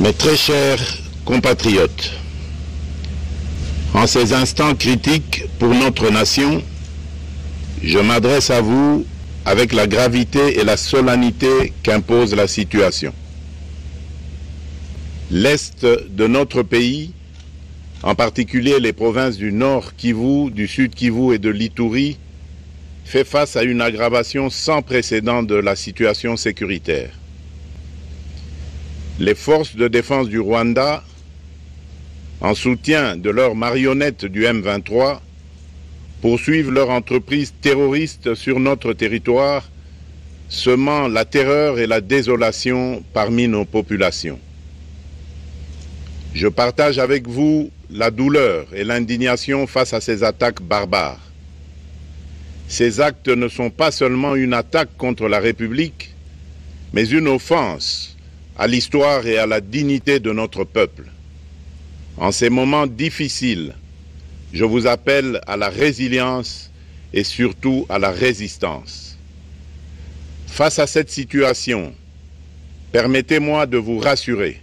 Mes très chers compatriotes, en ces instants critiques pour notre nation, je m'adresse à vous avec la gravité et la solennité qu'impose la situation. L'Est de notre pays, en particulier les provinces du Nord Kivu, du Sud Kivu et de l'Ituri, fait face à une aggravation sans précédent de la situation sécuritaire. Les forces de défense du Rwanda, en soutien de leurs marionnettes du M23, poursuivent leur entreprise terroriste sur notre territoire, semant la terreur et la désolation parmi nos populations. Je partage avec vous la douleur et l'indignation face à ces attaques barbares. Ces actes ne sont pas seulement une attaque contre la République, mais une offense à l'histoire et à la dignité de notre peuple. En ces moments difficiles, je vous appelle à la résilience et surtout à la résistance. Face à cette situation, permettez-moi de vous rassurer.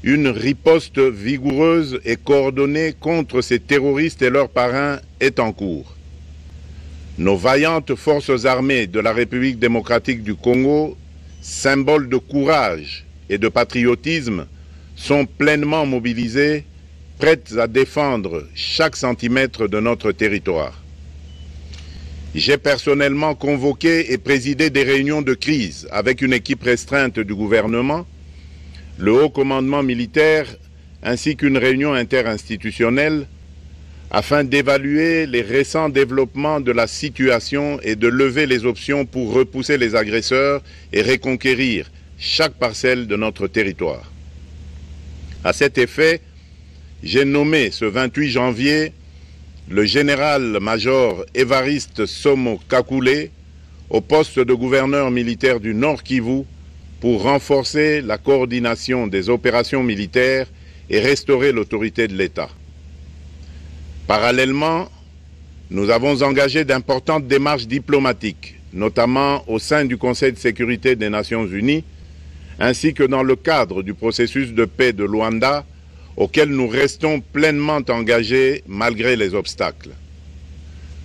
Une riposte vigoureuse et coordonnée contre ces terroristes et leurs parrains est en cours. Nos vaillantes forces armées de la République démocratique du Congo, symboles de courage et de patriotisme, sont pleinement mobilisées, prêtes à défendre chaque centimètre de notre territoire. J'ai personnellement convoqué et présidé des réunions de crise avec une équipe restreinte du gouvernement, le haut commandement militaire ainsi qu'une réunion interinstitutionnelle afin d'évaluer les récents développements de la situation et de lever les options pour repousser les agresseurs et reconquérir chaque parcelle de notre territoire. À cet effet, j'ai nommé ce 28 janvier le général-major Évariste Somo Kakule au poste de gouverneur militaire du Nord Kivu pour renforcer la coordination des opérations militaires et restaurer l'autorité de l'État. Parallèlement, nous avons engagé d'importantes démarches diplomatiques, notamment au sein du Conseil de sécurité des Nations Unies, ainsi que dans le cadre du processus de paix de Luanda, auquel nous restons pleinement engagés malgré les obstacles.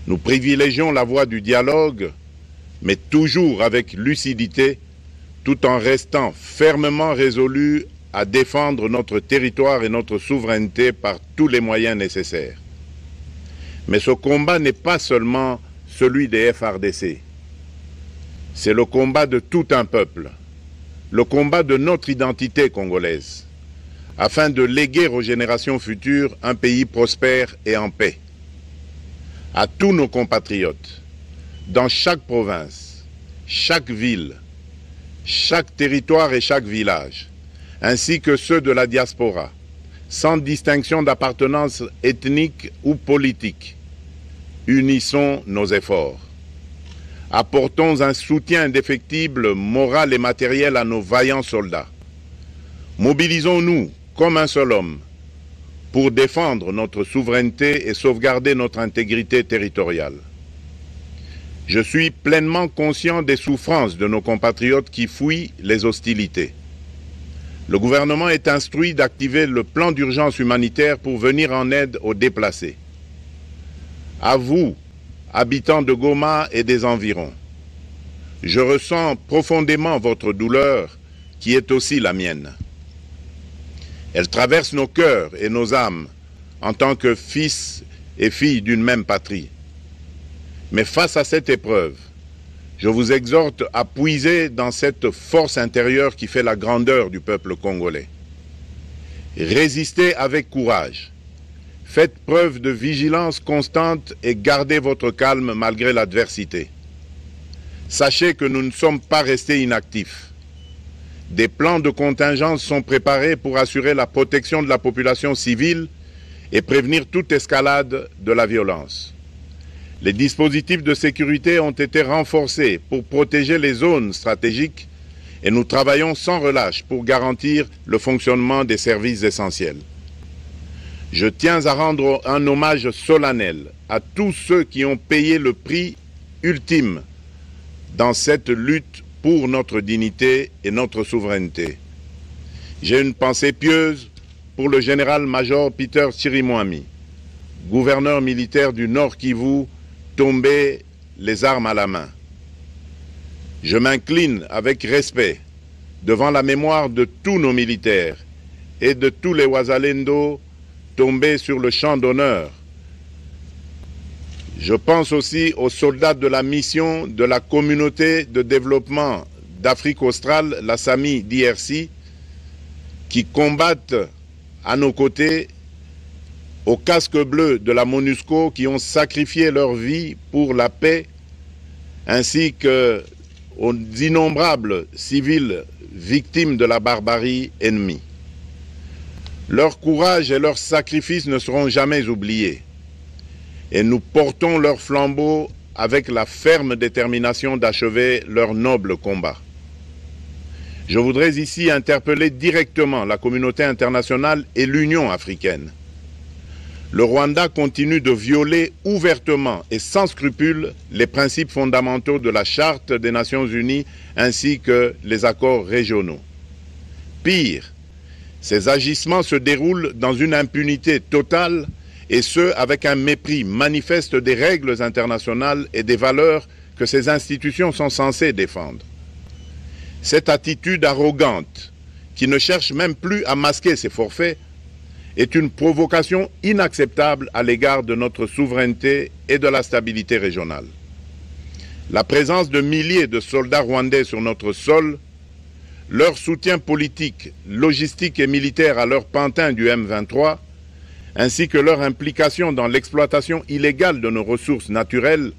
Nous privilégions la voie du dialogue, mais toujours avec lucidité, tout en restant fermement résolus à défendre notre territoire et notre souveraineté par tous les moyens nécessaires. Mais ce combat n'est pas seulement celui des FARDC. C'est le combat de tout un peuple, le combat de notre identité congolaise, afin de léguer aux générations futures un pays prospère et en paix. À tous nos compatriotes, dans chaque province, chaque ville, chaque territoire et chaque village, ainsi que ceux de la diaspora, sans distinction d'appartenance ethnique ou politique, unissons nos efforts. Apportons un soutien indéfectible, moral et matériel à nos vaillants soldats. Mobilisons-nous comme un seul homme pour défendre notre souveraineté et sauvegarder notre intégrité territoriale. Je suis pleinement conscient des souffrances de nos compatriotes qui fuient les hostilités. Le gouvernement est instruit d'activer le plan d'urgence humanitaire pour venir en aide aux déplacés. À vous, habitants de Goma et des environs, je ressens profondément votre douleur qui est aussi la mienne. Elle traverse nos cœurs et nos âmes en tant que fils et filles d'une même patrie. Mais face à cette épreuve, je vous exhorte à puiser dans cette force intérieure qui fait la grandeur du peuple congolais. Résistez avec courage. Faites preuve de vigilance constante et gardez votre calme malgré l'adversité. Sachez que nous ne sommes pas restés inactifs. Des plans de contingence sont préparés pour assurer la protection de la population civile et prévenir toute escalade de la violence. Les dispositifs de sécurité ont été renforcés pour protéger les zones stratégiques et nous travaillons sans relâche pour garantir le fonctionnement des services essentiels. Je tiens à rendre un hommage solennel à tous ceux qui ont payé le prix ultime dans cette lutte pour notre dignité et notre souveraineté. J'ai une pensée pieuse pour le général-major Peter Chirimwami, gouverneur militaire du Nord Kivu, tombé les armes à la main. Je m'incline avec respect devant la mémoire de tous nos militaires et de tous les Wazalendo tombés sur le champ d'honneur. Je pense aussi aux soldats de la mission de la communauté de développement d'Afrique australe, la SAMI DRC, qui combattent à nos côtés, aux casques bleus de la MONUSCO, qui ont sacrifié leur vie pour la paix, ainsi qu'aux innombrables civils victimes de la barbarie ennemie. Leur courage et leur sacrifice ne seront jamais oubliés, et nous portons leur flambeau avec la ferme détermination d'achever leur noble combat. Je voudrais ici interpeller directement la communauté internationale et l'Union africaine. Le Rwanda continue de violer ouvertement et sans scrupule les principes fondamentaux de la Charte des Nations Unies ainsi que les accords régionaux. Pire, ces agissements se déroulent dans une impunité totale et ce, avec un mépris manifeste des règles internationales et des valeurs que ces institutions sont censées défendre. Cette attitude arrogante, qui ne cherche même plus à masquer ses forfaits, est une provocation inacceptable à l'égard de notre souveraineté et de la stabilité régionale. La présence de milliers de soldats rwandais sur notre sol, leur soutien politique, logistique et militaire à leur pantin du M23, ainsi que leur implication dans l'exploitation illégale de nos ressources naturelles,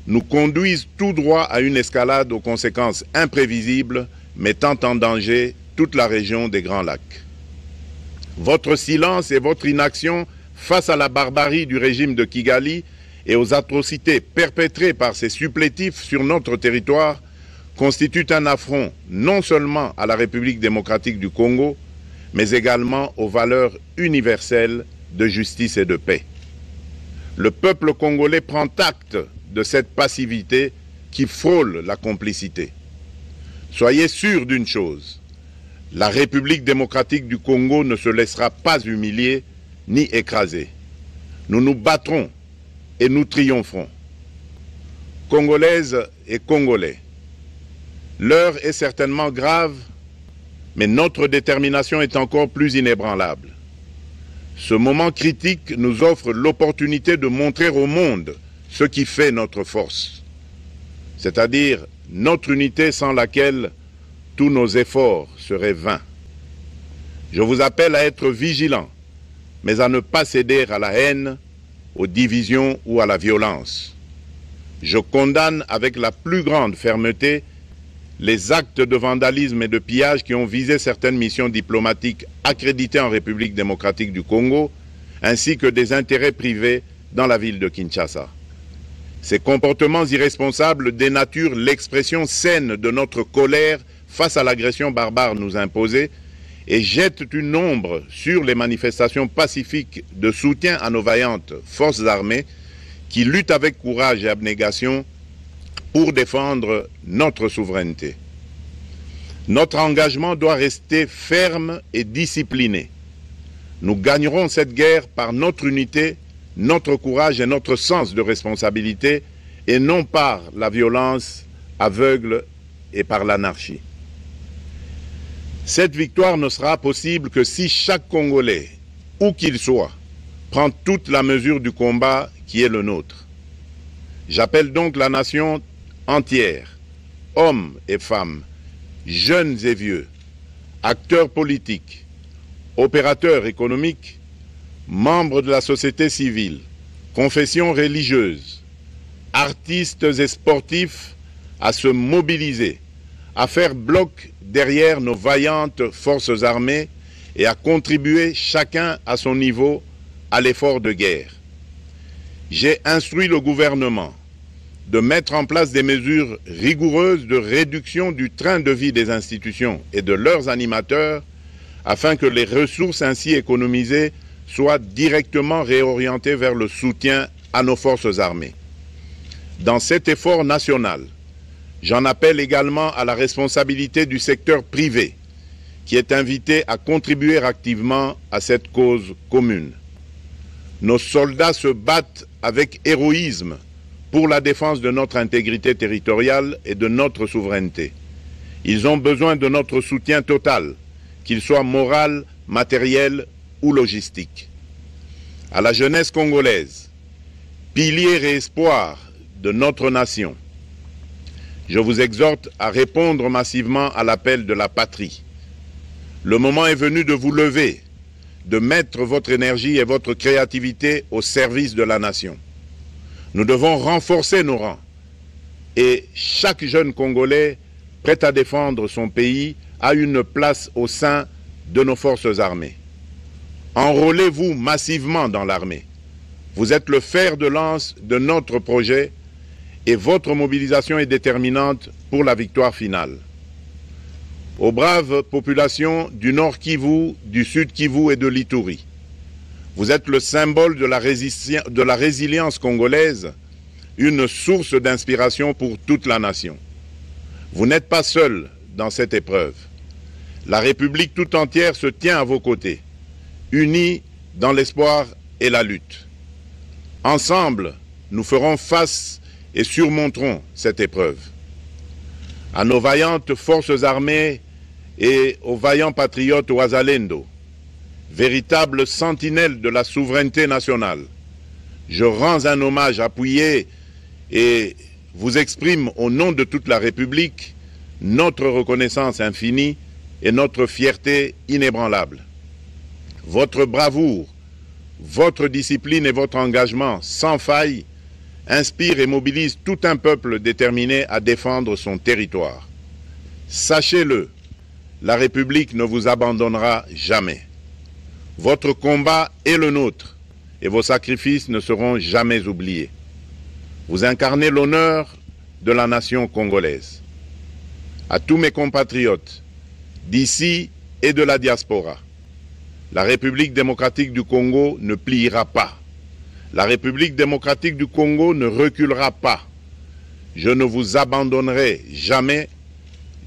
nous conduisent tout droit à une escalade aux conséquences imprévisibles, mettant en danger toute la région des Grands Lacs. Votre silence et votre inaction face à la barbarie du régime de Kigali et aux atrocités perpétrées par ces supplétifs sur notre territoire constituent un affront non seulement à la République démocratique du Congo, mais également aux valeurs universelles de justice et de paix. Le peuple congolais prend acte de cette passivité qui frôle la complicité. Soyez sûrs d'une chose, la République démocratique du Congo ne se laissera pas humilier ni écraser. Nous nous battrons et nous triompherons. Congolaises et Congolais, l'heure est certainement grave, mais notre détermination est encore plus inébranlable. Ce moment critique nous offre l'opportunité de montrer au monde ce qui fait notre force, c'est-à-dire notre unité sans laquelle tous nos efforts seraient vains. Je vous appelle à être vigilants, mais à ne pas céder à la haine, aux divisions ou à la violence. Je condamne avec la plus grande fermeté les actes de vandalisme et de pillage qui ont visé certaines missions diplomatiques accréditées en République démocratique du Congo, ainsi que des intérêts privés dans la ville de Kinshasa. Ces comportements irresponsables dénaturent l'expression saine de notre colère face à l'agression barbare nous imposée et jettent une ombre sur les manifestations pacifiques de soutien à nos vaillantes forces armées qui luttent avec courage et abnégation pour défendre notre souveraineté. Notre engagement doit rester ferme et discipliné. Nous gagnerons cette guerre par notre unité, notre courage et notre sens de responsabilité, et non par la violence aveugle et par l'anarchie. Cette victoire ne sera possible que si chaque Congolais, où qu'il soit, prend toute la mesure du combat qui est le nôtre. J'appelle donc la nation entière, hommes et femmes, jeunes et vieux, acteurs politiques, opérateurs économiques, membres de la société civile, confessions religieuses, artistes et sportifs à se mobiliser, à faire bloc derrière nos vaillantes forces armées et à contribuer chacun à son niveau à l'effort de guerre. J'ai instruit le gouvernement de mettre en place des mesures rigoureuses de réduction du train de vie des institutions et de leurs animateurs afin que les ressources ainsi économisées soient directement réorientées vers le soutien à nos forces armées. Dans cet effort national, j'en appelle également à la responsabilité du secteur privé qui est invité à contribuer activement à cette cause commune. Nos soldats se battent avec héroïsme pour la défense de notre intégrité territoriale et de notre souveraineté. Ils ont besoin de notre soutien total, qu'il soit moral, matériel ou logistique. À la jeunesse congolaise, pilier et espoir de notre nation, je vous exhorte à répondre massivement à l'appel de la patrie. Le moment est venu de vous lever, de mettre votre énergie et votre créativité au service de la nation. Nous devons renforcer nos rangs et chaque jeune Congolais prêt à défendre son pays a une place au sein de nos forces armées. Enrôlez-vous massivement dans l'armée. Vous êtes le fer de lance de notre projet et votre mobilisation est déterminante pour la victoire finale. Aux braves populations du Nord Kivu, du Sud Kivu et de l'Ituri, vous êtes le symbole de la résilience congolaise, une source d'inspiration pour toute la nation. Vous n'êtes pas seuls dans cette épreuve. La République tout entière se tient à vos côtés, unis dans l'espoir et la lutte. Ensemble, nous ferons face et surmonterons cette épreuve. À nos vaillantes forces armées et aux vaillants patriotes Wazalendo, véritables sentinelles de la souveraineté nationale, je rends un hommage appuyé et vous exprime au nom de toute la République notre reconnaissance infinie et notre fierté inébranlable. Votre bravoure, votre discipline et votre engagement sans faille inspirent et mobilisent tout un peuple déterminé à défendre son territoire. Sachez-le, la République ne vous abandonnera jamais. Votre combat est le nôtre et vos sacrifices ne seront jamais oubliés. Vous incarnez l'honneur de la nation congolaise. À tous mes compatriotes, d'ici et de la diaspora, la République démocratique du Congo ne pliera pas. La République démocratique du Congo ne reculera pas. Je ne vous abandonnerai jamais.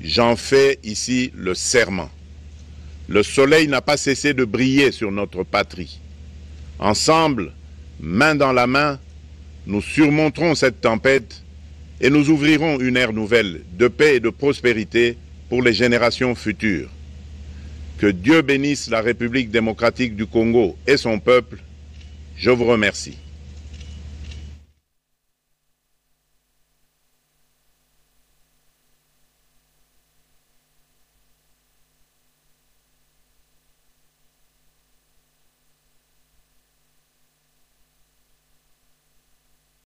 J'en fais ici le serment. Le soleil n'a pas cessé de briller sur notre patrie. Ensemble, main dans la main, nous surmonterons cette tempête et nous ouvrirons une ère nouvelle de paix et de prospérité pour les générations futures. Que Dieu bénisse la République démocratique du Congo et son peuple. Je vous remercie.